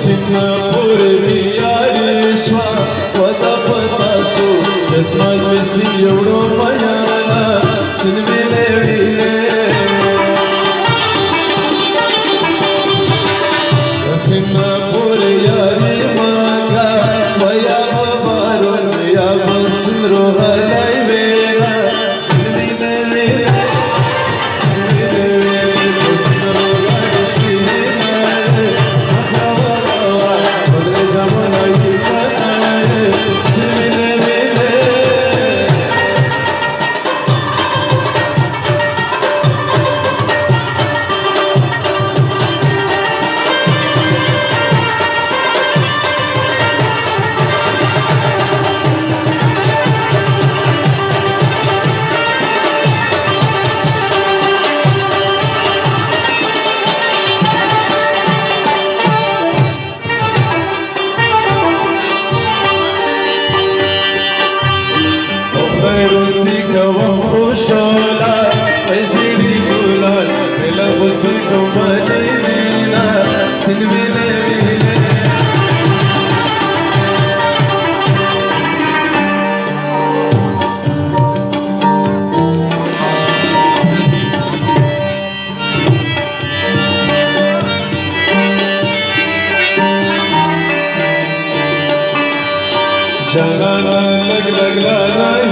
Singapur biyari shwa Vada pata su Desmat visi evdo mayana Sinvile vile Singapur yari manga Vaya babarun ya basro halai vera Sinvile vile Sinvile vile Sinro gadishvi Kovam khushala, ezeli gulal, ela husun komalina, sinvile vile. Jana lag lag la la.